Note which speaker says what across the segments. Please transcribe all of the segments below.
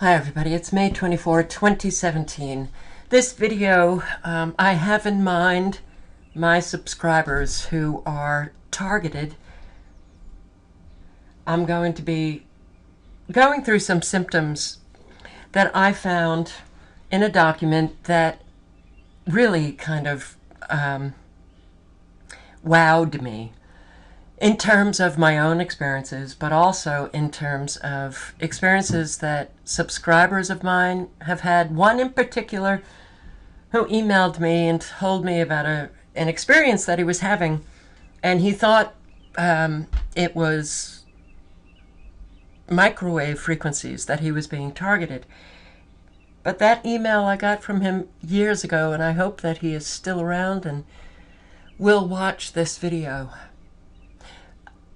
Speaker 1: Hi everybody, it's May 24, 2017. This video, I have in mind my subscribers who are targeted. I'm going to be going through some symptoms that I found in a document that really kind of wowed me in terms of my own experiences, but also in terms of experiences that subscribers of mine have had. One in particular who emailed me and told me about an experience that he was having, and he thought it was microwave frequencies that he was being targeted. But that email I got from him years ago, and I hope that he is still around and will watch this video.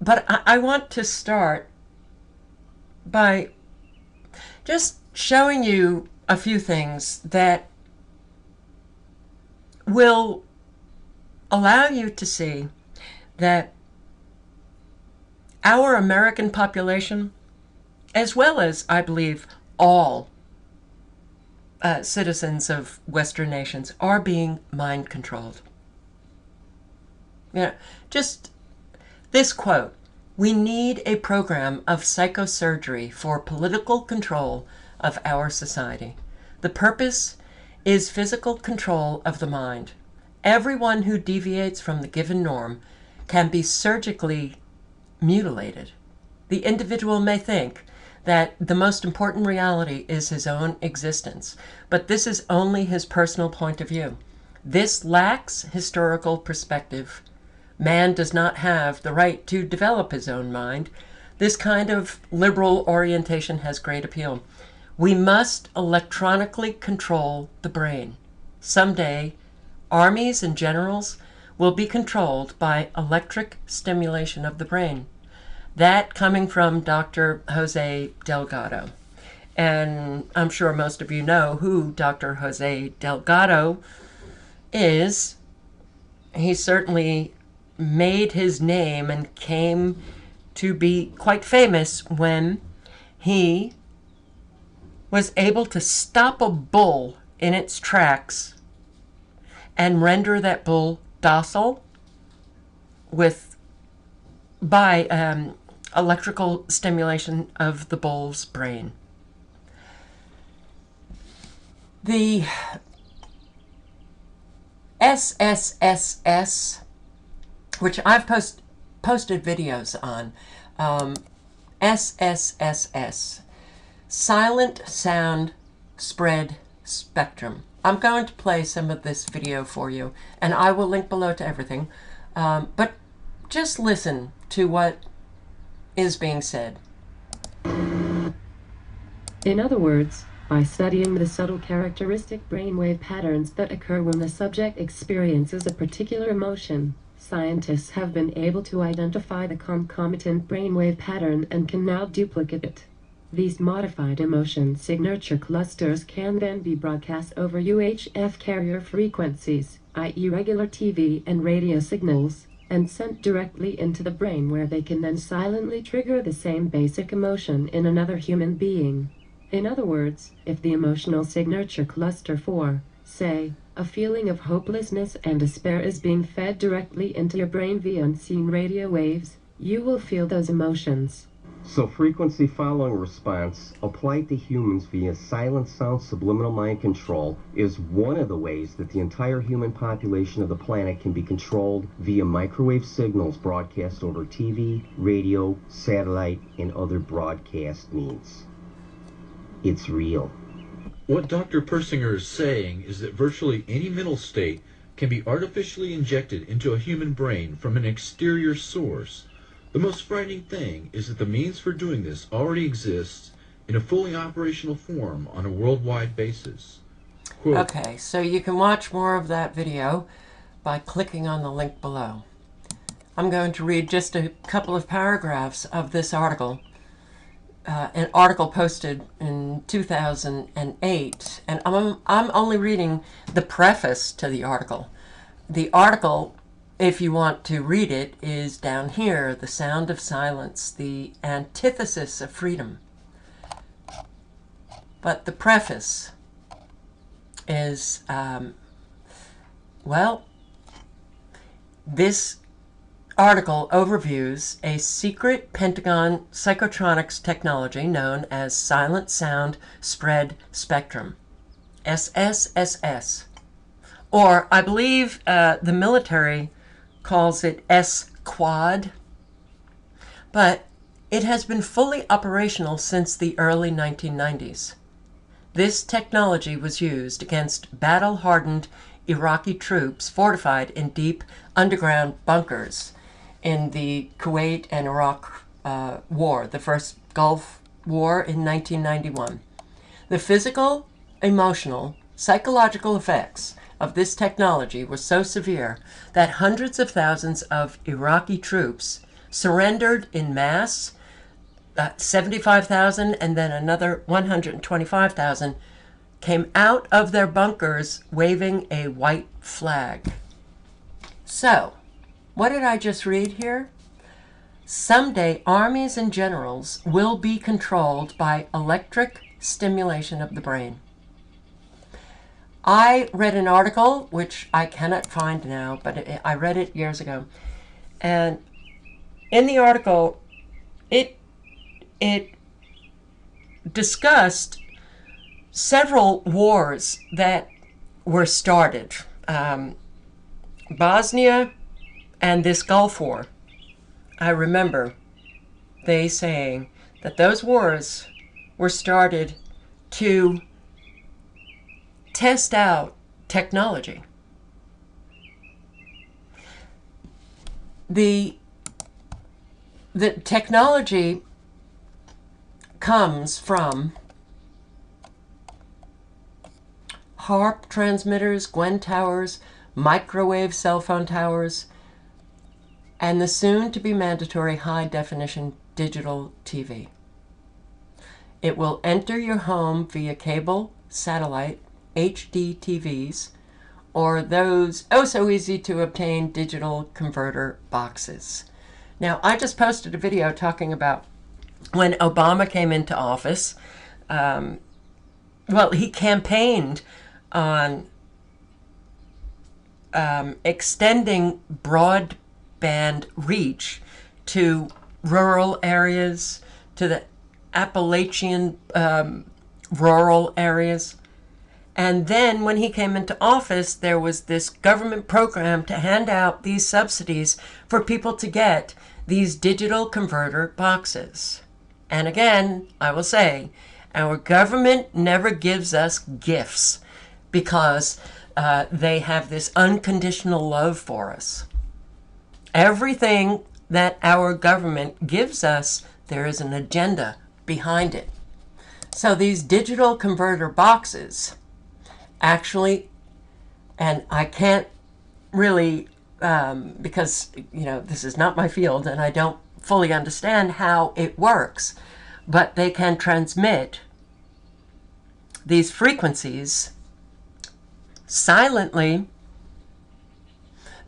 Speaker 1: But I want to start by just showing you a few things that will allow you to see that our American population, as well as, I believe, all citizens of Western nations, are being mind controlled. Just this quote: "We need a program of psychosurgery for political control of our society. The purpose is physical control of the mind. Everyone who deviates from the given norm can be surgically mutilated. The individual may think that the most important reality is his own existence, but this is only his personal point of view. This lacks historical perspective. Man does not have the right to develop his own mind. This kind of liberal orientation has great appeal. We must electronically control the brain. Someday, armies and generals will be controlled by electric stimulation of the brain." That coming from Dr. Jose Delgado. And I'm sure most of you know who Dr. Jose Delgado is. He certainly made his name and came to be quite famous when he was able to stop a bull in its tracks and render that bull docile by electrical stimulation of the bull's brain. The SSSS, which I've posted videos on, SSSS, Silent Sound Spread Spectrum. I'm going to play some of this video for you, and I will link below to everything, but just listen to what is being said.
Speaker 2: In other words, by studying the subtle characteristic brainwave patterns that occur when the subject experiences a particular emotion, scientists have been able to identify the concomitant brainwave pattern and can now duplicate it. These modified emotion signature clusters can then be broadcast over UHF carrier frequencies, i.e. regular TV and radio signals, and sent directly into the brain, where they can then silently trigger the same basic emotion in another human being. In other words, if the emotional signature cluster for, say, a feeling of hopelessness and despair is being fed directly into your brain via unseen radio waves, you will feel those emotions.
Speaker 3: So frequency following response applied to humans via silent sound subliminal mind control is one of the ways that the entire human population of the planet can be controlled via microwave signals broadcast over TV, radio, satellite, and other broadcast means. It's real.
Speaker 4: What Dr. Persinger is saying is that virtually any mental state can be artificially injected into a human brain from an exterior source. The most frightening thing is that the means for doing this already exists in a fully operational form on a worldwide basis. Quote,
Speaker 1: Okay, so you can watch more of that video by clicking on the link below. I'm going to read just a couple of paragraphs of this article. An article posted in 2008, and I'm only reading the preface to the article. The article, if you want to read it, is down here: "The Sound of Silence, the Antithesis of Freedom." But the preface is, well, this article overviews a secret Pentagon psychotronics technology known as Silent Sound Spread Spectrum, SSSS. Or I believe the military calls it S-Quad. But it has been fully operational since the early 1990s. This technology was used against battle-hardened Iraqi troops fortified in deep underground bunkers in the Kuwait and Iraq War, the first Gulf War in 1991. The physical, emotional, psychological effects of this technology were so severe that hundreds of thousands of Iraqi troops surrendered in mass, 75,000, and then another 125,000 came out of their bunkers waving a white flag. So, what did I just read here? Someday, armies and generals will be controlled by electric stimulation of the brain. I read an article, which I cannot find now, but I read it years ago. And in the article, it discussed several wars that were started. Bosnia and this Gulf War. I remember they saying that those wars were started to test out technology. The technology comes from HARP transmitters, Gwen towers, microwave cell phone towers, and the soon-to-be mandatory high-definition digital TV. It will enter your home via cable, satellite, HD TVs, or those oh-so-easy-to-obtain digital converter boxes. Now, I just posted a video talking about when Obama came into office. Well, he campaigned on extending broadband reach to rural areas, to the Appalachian rural areas. And then when he came into office, there was this government program to hand out these subsidies for people to get these digital converter boxes. And again, I will say, our government never gives us gifts because they have this unconditional love for us. Everything that our government gives us, there is an agenda behind it. So these digital converter boxes actually, and I can't really, because, this is not my field and I don't fully understand how it works, but they can transmit these frequencies silently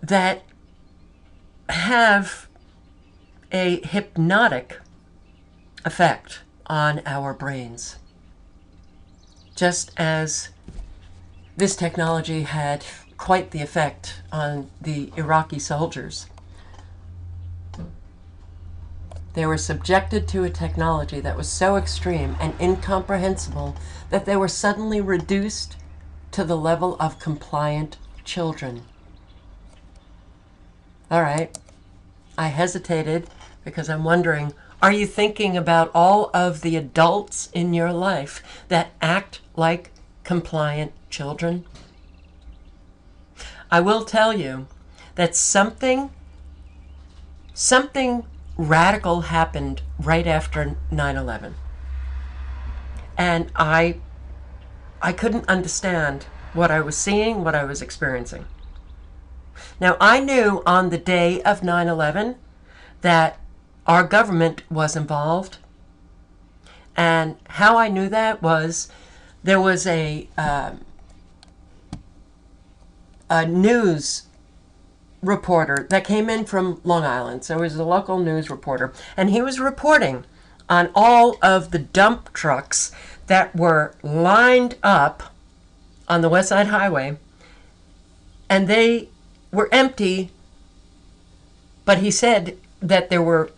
Speaker 1: that have a hypnotic effect on our brains, just as this technology had quite the effect on the Iraqi soldiers. They were subjected to a technology that was so extreme and incomprehensible that they were suddenly reduced to the level of compliant children. All right, I hesitated because I'm wondering, are you thinking about all of the adults in your life that act like compliant children? I will tell you that something radical happened right after 9/11. And I couldn't understand what I was seeing, what I was experiencing. Now, I knew on the day of 9/11 that our government was involved. And how I knew that was there was a news reporter that came in from Long Island. So he was a local news reporter. And he was reporting on all of the dump trucks that were lined up on the West Side Highway, and they were empty, but he said that there were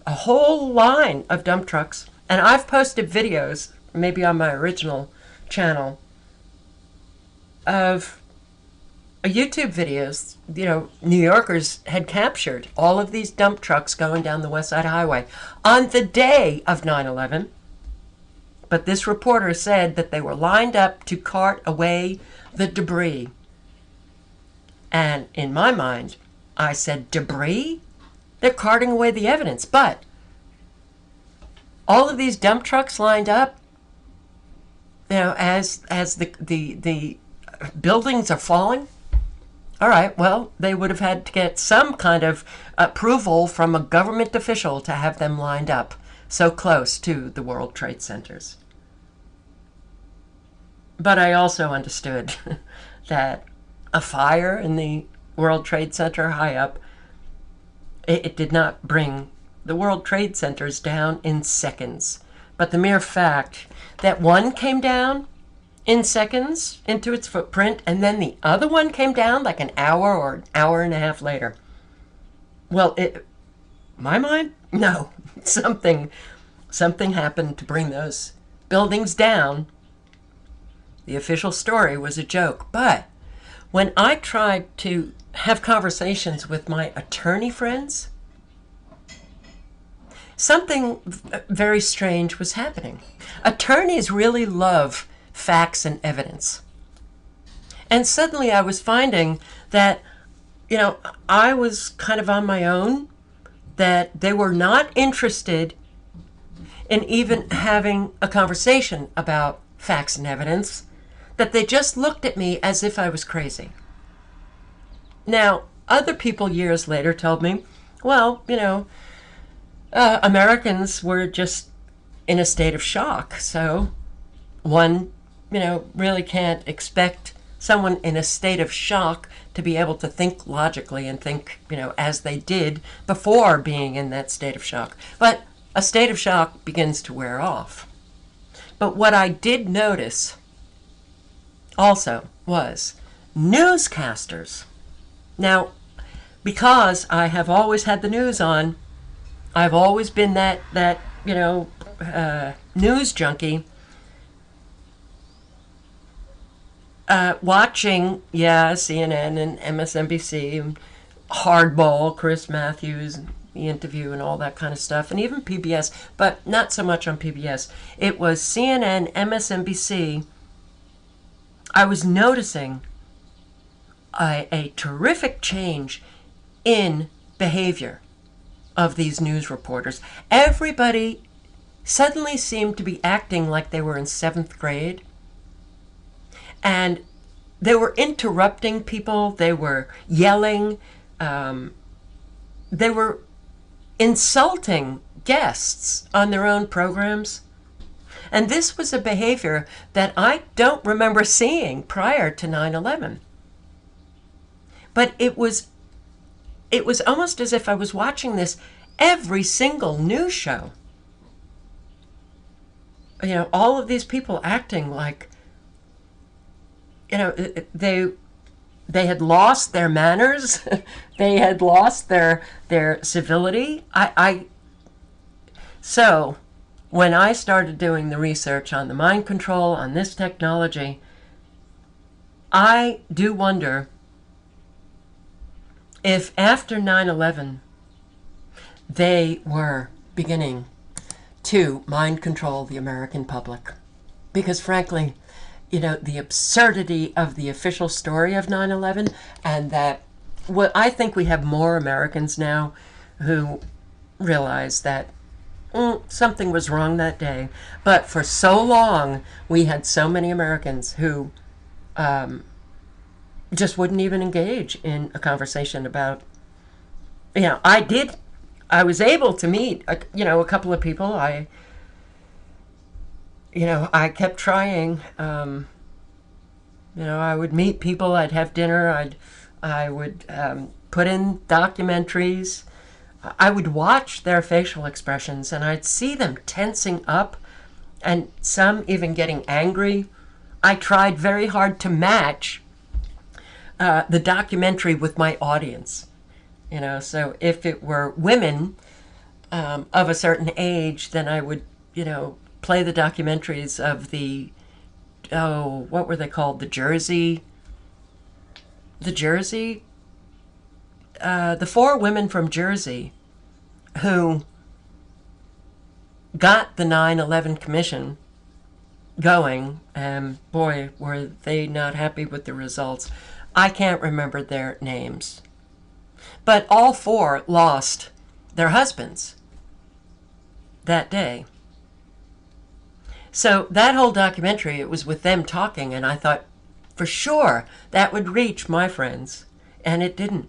Speaker 1: a whole line of dump trucks. And I've posted videos, maybe on my original channel, of YouTube videos, New Yorkers had captured all of these dump trucks going down the West Side Highway on the day of 9/11. But this reporter said that they were lined up to cart away the debris. And in my mind, I said, debris? They're carting away the evidence. But all of these dump trucks lined up, as the buildings are falling. All right, well, they would have had to get some kind of approval from a government official to have them lined up so close to the World Trade Centers. But I also understood that a fire in the World Trade Center high up, it did not bring the World Trade Centers down in seconds. But the mere fact that one came down in seconds into its footprint, and then the other one came down like an hour or an hour and a half later. Well, my mind? No. Something happened to bring those buildings down. The official story was a joke. But when I tried to have conversations with my attorney friends, something very strange was happening. Attorneys really love facts and evidence. And suddenly I was finding that, I was kind of on my own, that they were not interested in even having a conversation about facts and evidence, that they just looked at me as if I was crazy. Now, other people years later told me, well, Americans were just in a state of shock, so one really can't expect someone in a state of shock to be able to think logically and think, as they did before being in that state of shock. But a state of shock begins to wear off. But what I did notice also was newscasters. Now, because I have always had the news on, I've always been that news junkie. Watching, CNN and MSNBC, and Hardball, Chris Matthews, the interview and all that kind of stuff, and even PBS, but not so much on PBS. It was CNN, MSNBC. I was noticing a terrific change in behavior of these news reporters. Everybody suddenly seemed to be acting like they were in 7th grade. And they were interrupting people. They were yelling. They were insulting guests on their own programs. And this was a behavior that I don't remember seeing prior to 9/11. But it was almost as if I was watching this every single news show. All of these people acting like, they had lost their manners. They had lost their civility. So when I started doing the research on the mind control, on this technology, I do wonder if after 9/11 they were beginning to mind control the American public. Because frankly, the absurdity of the official story of 9/11, and that I think we have more Americans now who realize that something was wrong that day. But for so long, we had so many Americans who just wouldn't even engage in a conversation about, I was able to meet, a couple of people. I kept trying. I would meet people. I'd have dinner. I would put in documentaries. I would watch their facial expressions, and I'd see them tensing up and some even getting angry. I tried very hard to match the documentary with my audience. You know, so if it were women of a certain age, then I would, you know, play the documentaries of the, oh, what were they called? The four women from Jersey who got the 9/11 Commission going, and boy, were they not happy with the results. I can't remember their names. But all four lost their husbands that day. So that whole documentary, it was with them talking, and I thought, for sure, that would reach my friends, and it didn't.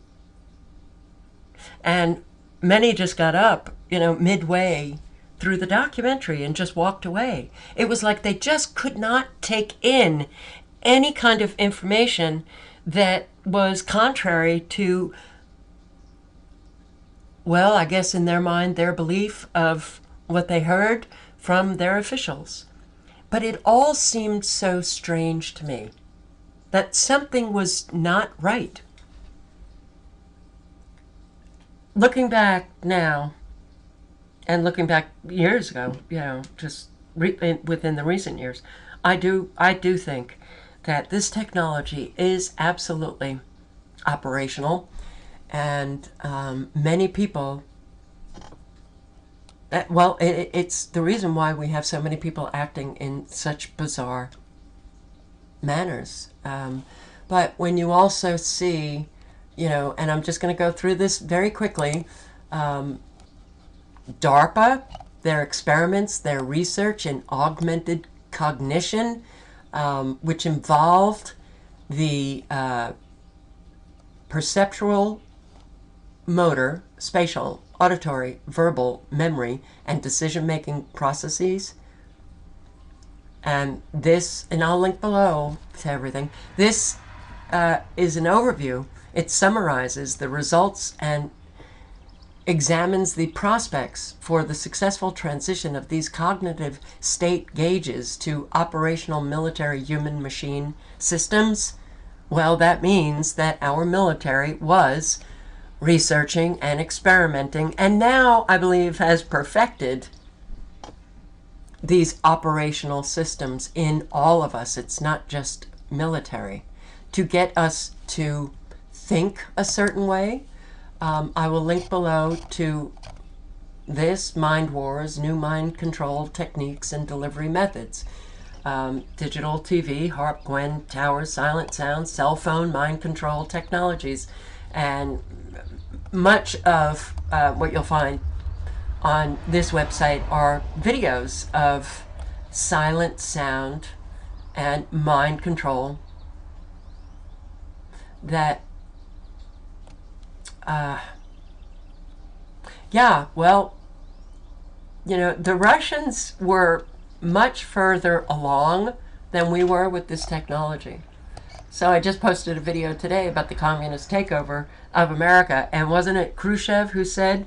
Speaker 1: And many just got up, you know, midway through the documentary and just walked away. It was like they just could not take in any kind of information that was contrary to, well, I guess in their mind, their belief of what they heard from their officials. But it all seemed so strange to me that something was not right. Looking back now, and looking back years ago, you know, just within the recent years, I do think that this technology is absolutely operational, and many people, well, it's the reason why we have so many people acting in such bizarre manners. But when you also see, you know, and I'm just going to go through this very quickly, DARPA, their experiments, their research in augmented cognition, which involved the perceptual, motor, spatial, auditory, verbal, memory, and decision-making processes. And this, and I'll link below to everything, this is an overview. It summarizes the results and examines the prospects for the successful transition of these cognitive state gauges to operational military human-machine systems. Well, that means that our military was researching and experimenting, and now, I believe, has perfected these operational systems in all of us. It's not just military. To get us to think a certain way, I will link below to this, Mind Wars, New Mind Control Techniques and Delivery Methods. Digital TV, HARP, Gwen, Towers, Silent Sound, Cell Phone, Mind Control Technologies. And much of what you'll find on this website are videos of silent sound and mind control that yeah, well, you know, the Russians were much further along than we were with this technology. So I just posted a video today about the communist takeover of America, and wasn't it Khrushchev who said,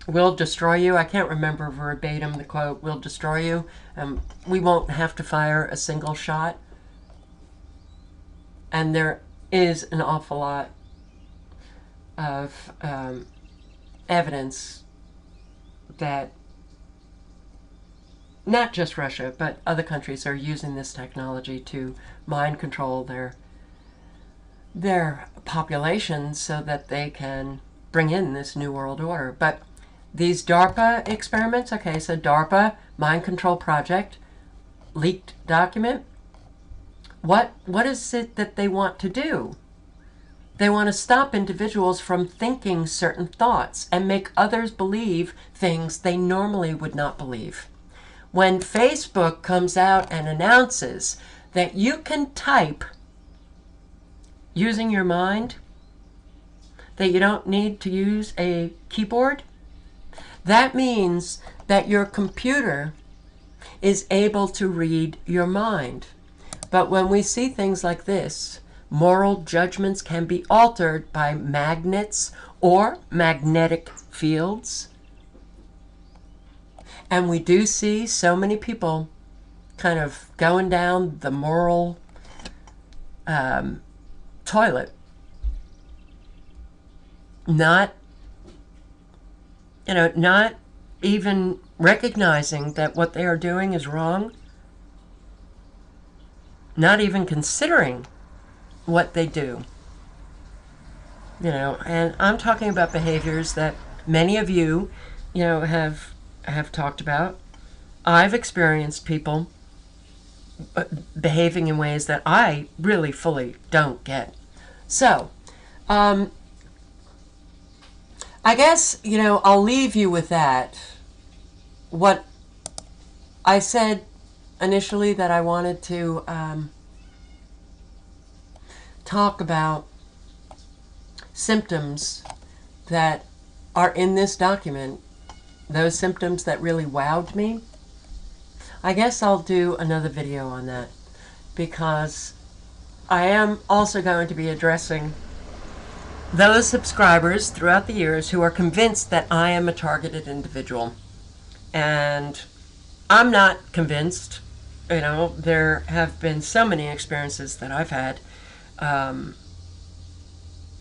Speaker 1: we'll destroy you? I can't remember verbatim the quote, we'll destroy you. We won't have to fire a single shot. And there is an awful lot of evidence that not just Russia, but other countries are using this technology to mind control their populations so that they can bring in this new world order. But these DARPA experiments, okay, so DARPA, Mind Control Project, leaked document. What is it that they want to do? They want to stop individuals from thinking certain thoughts and make others believe things they normally would not believe. When Facebook comes out and announces that you can type using your mind, that you don't need to use a keyboard, that means that your computer is able to read your mind. But when we see things like this, moral judgments can be altered by magnets or magnetic fields. And we do see so many people kind of going down the moral toilet, not even recognizing that what they are doing is wrong, not even considering what they do. And I'm talking about behaviors that many of you, have talked about. I've experienced people behaving in ways that I really fully don't get. So, I guess, I'll leave you with that. What I said initially that I wanted to talk about symptoms that are in this document, those symptoms that really wowed me. I guess I'll do another video on that, because I am also going to be addressing those subscribers throughout the years who are convinced that I am a targeted individual. And I'm not convinced. There have been so many experiences that I've had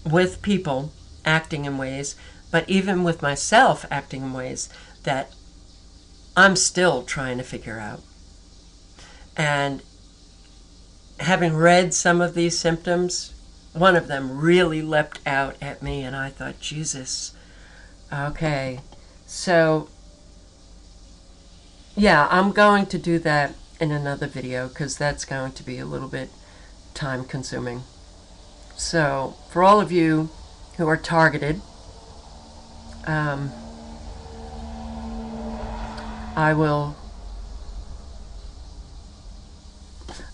Speaker 1: with people acting in ways, but even with myself acting in ways that I'm still trying to figure out. And having read some of these symptoms, one of them really leapt out at me, and I thought, Jesus, okay. So, yeah, I'm going to do that in another video, because that's going to be a little bit time consuming. So, for all of you who are targeted,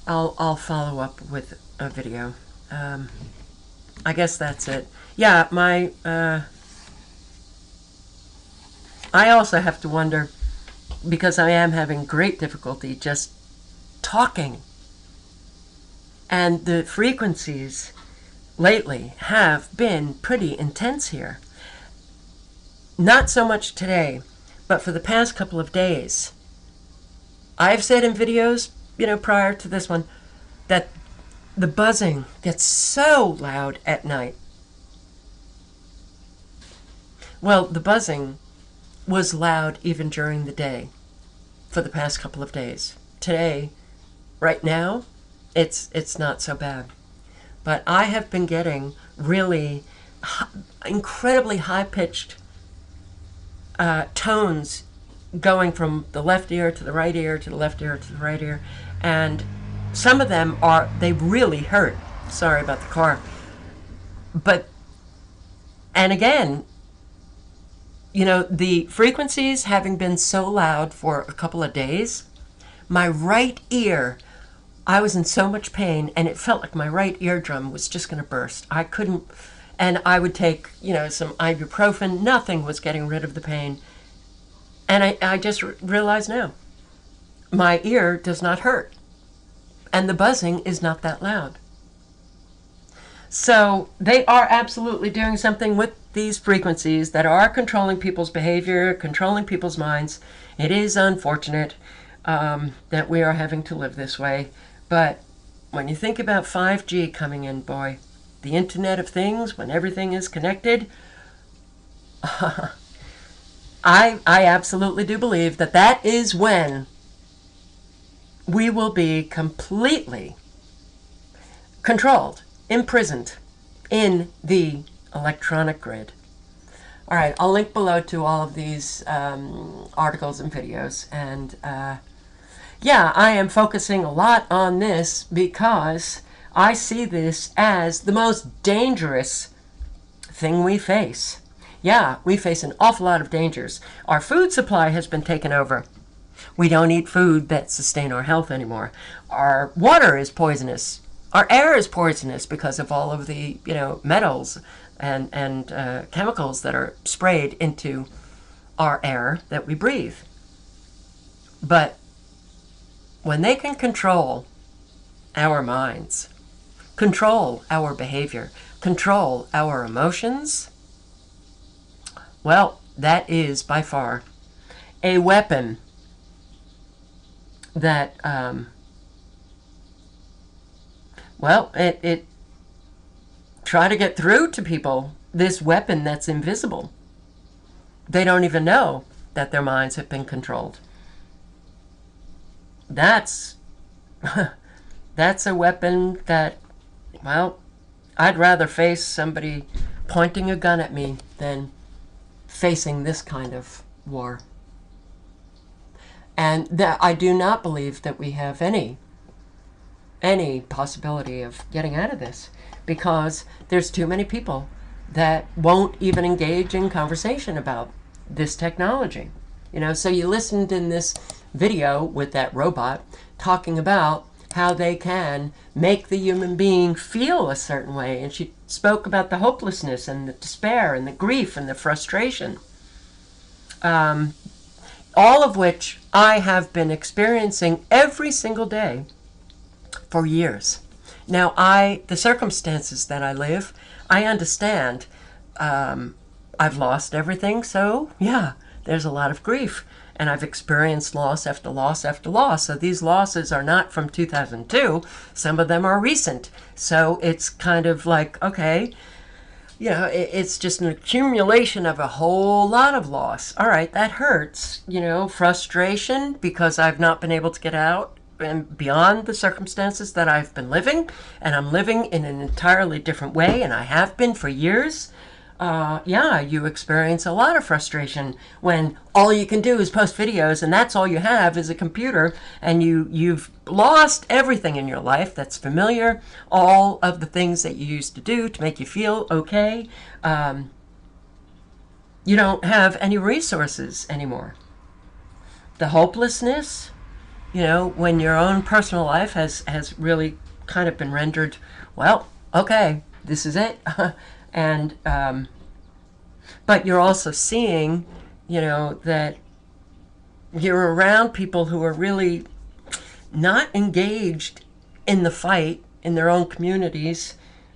Speaker 1: I'll follow up with a video. I guess that's it. Yeah, I also have to wonder, because I am having great difficulty just talking. And the frequencies lately have been pretty intense here. Not so much today, but for the past couple of days. I've said in videos, prior to this one, that the buzzing gets so loud at night. Well, the buzzing was loud even during the day for the past couple of days. Today, right now, it's not so bad. But I have been getting really incredibly high-pitched tones going from the left ear to the right ear to the left ear to the right ear. And some of them they really hurt. Sorry about the car. And again, the frequencies having been so loud for a couple of days, my right ear, I was in so much pain, and it felt like my right eardrum was just going to burst. I couldn't, and I would take, some ibuprofen. Nothing was getting rid of the pain. And I just realized now, my ear does not hurt. And the buzzing is not that loud. So they are absolutely doing something with these frequencies that are controlling people's behavior, controlling people's minds. It is unfortunate that we are having to live this way. But when you think about 5G coming in, boy, the Internet of Things, when everything is connected, I absolutely do believe that is when we will be completely controlled, imprisoned in the electronic grid. All right, I'll link below to all of these articles and videos. And yeah, I am focusing a lot on this because I see this as the most dangerous thing we face. Yeah, we face an awful lot of dangers. Our food supply has been taken over. We don't eat food that sustain our health anymore. Our water is poisonous. Our air is poisonous because of all of the, metals and chemicals that are sprayed into our air that we breathe. But when they can control our minds, control our behavior, control our emotions, well, that is by far a weapon that, well, it try to get through to people this weapon that's invisible. They don't even know that their minds have been controlled. That's that's a weapon that, well, I'd rather face somebody pointing a gun at me than facing this kind of war. And that I do not believe that we have any possibility of getting out of this, because there's too many people that won't even engage in conversation about this technology. You know, so you listened in this video with that robot talking about how they can make the human being feel a certain way, and she spoke about the hopelessness and the despair and the grief and the frustration, all of which I have been experiencing every single day for years. Now, the circumstances that I live, I understand. I've lost everything, so yeah, there's a lot of grief. And I've experienced loss after loss after loss. So these losses are not from 2002. Some of them are recent. So it's kind of like, okay, you know, it's just an accumulation of a whole lot of loss. All right, that hurts. You know, frustration because I've not been able to get out and beyond the circumstances that I've been living. And I'm living in an entirely different way, and I have been for years. Yeah, you experience a lot of frustration when all you can do is post videos, and that's all you have is a computer, and you've lost everything in your life that's familiar, all of the things that you used to do to make you feel okay. You don't have any resources anymore. The hopelessness, you know, when your own personal life has really kind of been rendered, well, okay, this is it. And but you're also seeing, you know, that you're around people who are really not engaged in the fight in their own communities.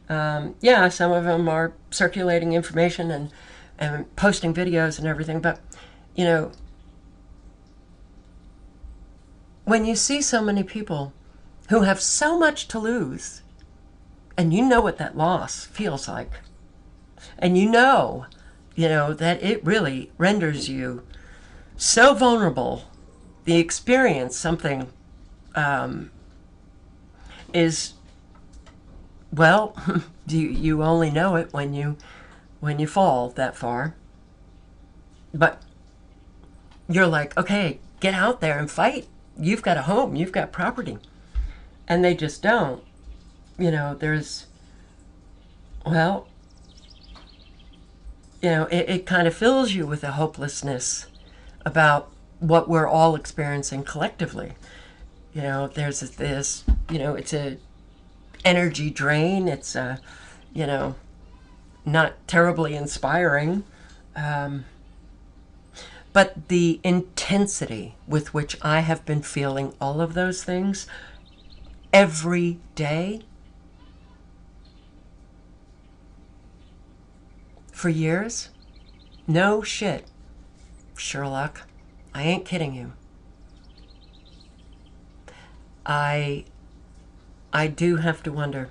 Speaker 1: Yeah, some of them are circulating information and posting videos and everything, but, you know, when you see so many people who have so much to lose, and you know what that loss feels like, and you know that it really renders you so vulnerable, the experience, something is, well, you only know it when you fall that far. But you're like, okay, get out there and fight. You've got a home, you've got property. And they just don't. You know, there's, well, you know, it kind of fills you with a hopelessness about what we're all experiencing collectively. You know, there's this, you know, it's a energy drain. It's a, you know, not terribly inspiring. But the intensity with which I have been feeling all of those things every day for years, no shit, Sherlock, I ain't kidding you. I do have to wonder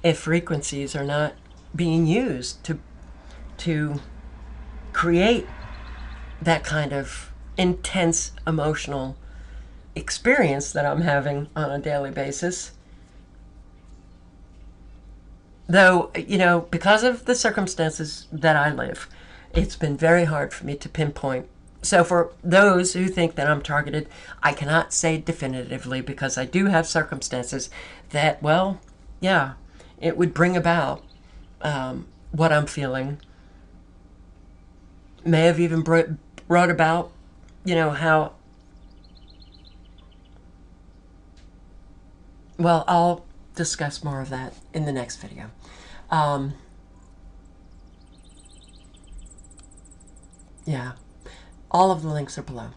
Speaker 1: if frequencies are not being used to create that kind of intense emotional experience that I'm having on a daily basis. Though, you know, because of the circumstances that I live, it's been very hard for me to pinpoint. So for those who think that I'm targeted, I cannot say definitively, because I do have circumstances that, well, yeah, it would bring about what I'm feeling. May have even brought about, you know, how, well, I'll discuss more of that in the next video. Yeah, all of the links are below.